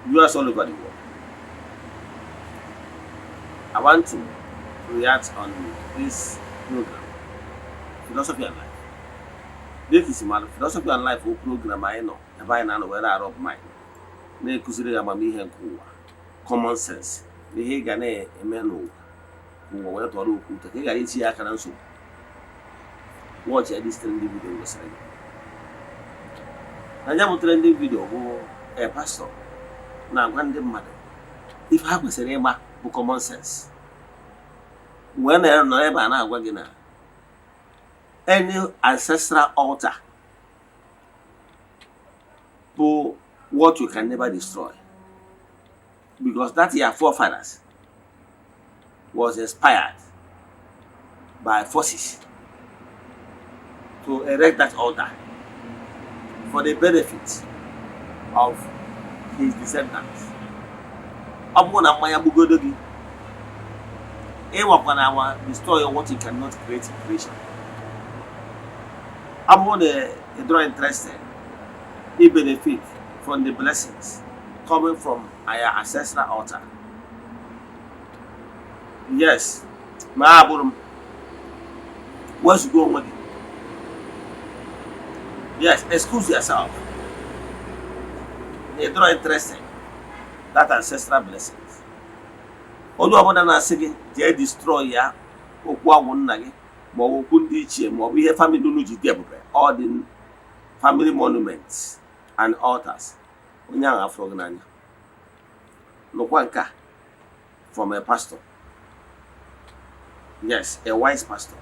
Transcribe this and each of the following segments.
Viewers all over the world, I want to react on this program, Philosophy and Life. This is my Philosophy and Life program. I know, if I know where I rob mine. Ne kusiri ya mami ihe nkuwa, common sense. Ne he gane emeno, kuwa wale tuwaru ukuta. He gane ichi ya kanansu. Watch this trending video was saying. Nanyamu trending video who a pastor. Na gwande mmadụ ife ha kwesịrị ịgba bụ common sense. When I nọ ebe a na-agwa gị na any ancestral altar bụ what you can never destroy, because that your forefathers was inspired by forces to erect that altar for the benefit of his descendants. Upon a Maya Bugodogi, Ewa destroy what he cannot create in creation. Upon a draw interested, he benefit from the blessings coming from our ancestral altar. Yes, my aburum, what's going on? Yes, excuse yourself. They draw interested that ancestral blessings. Although I want to they destroy ya, all the family monuments and altars. No from a pastor. Yes, a wise pastor.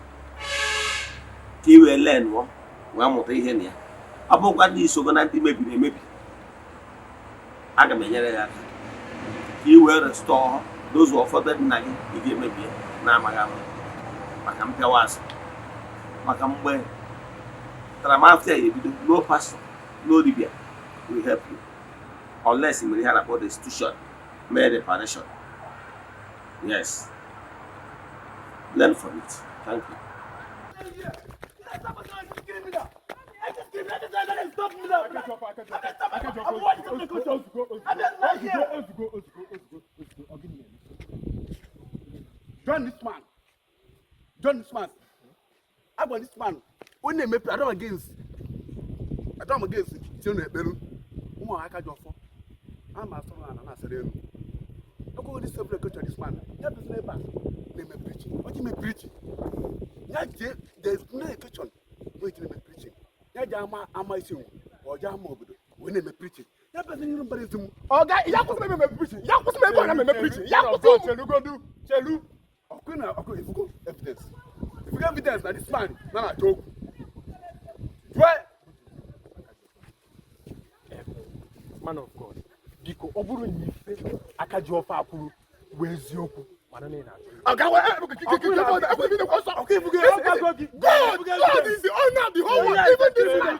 He will learn one more thing. About what is so going to maybe. He will restore those who are forbidden. He gave me Namagam, Macam Pewas, Macam Way. No pastor, no Libya will help you unless you hear about the institution made a partition. Yes, learn from it. Thank you. Join this man. I want this man. When they make, I don't against. I can't for. I'm a son and I said, I go this separate culture. This man. Help his neighbor. They may preaching. What you may preaching? There's no question. Wait, they may preaching. Am I saying? Or Jamo, when they may preaching. That person you nobody to. Oh, guy, Yakus may preaching. Yakus may preaching. Yakus, shall you go do? Shall you? Okay, if you go evidence. If you get evidence that this man, not a joke. What? Man of God. Biko oburu nyife akaji ofa akuru weziokwu mana na okay, God is the owner of the whole world, even this man.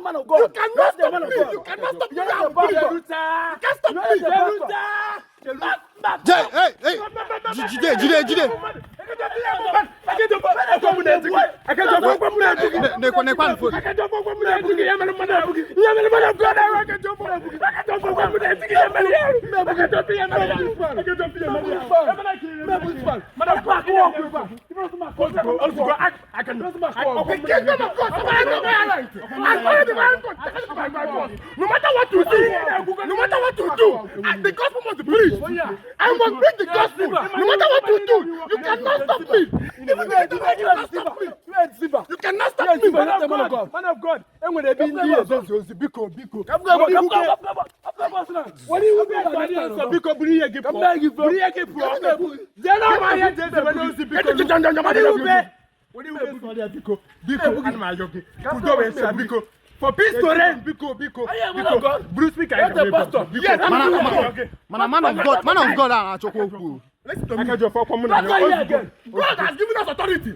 Man of God. You cannot stop me. You cannot stop me. You can't stop no matter what you do, the gospel must be preached. I must preach the gospel. No matter what you do, you cannot stop me. You cannot stop me. Man of God. And when they be here, Biko. What do you mean? Biko, Biko. For peace to reign, Biko. Bruce speak. Yes, man of God, listen to me. God has given us authority.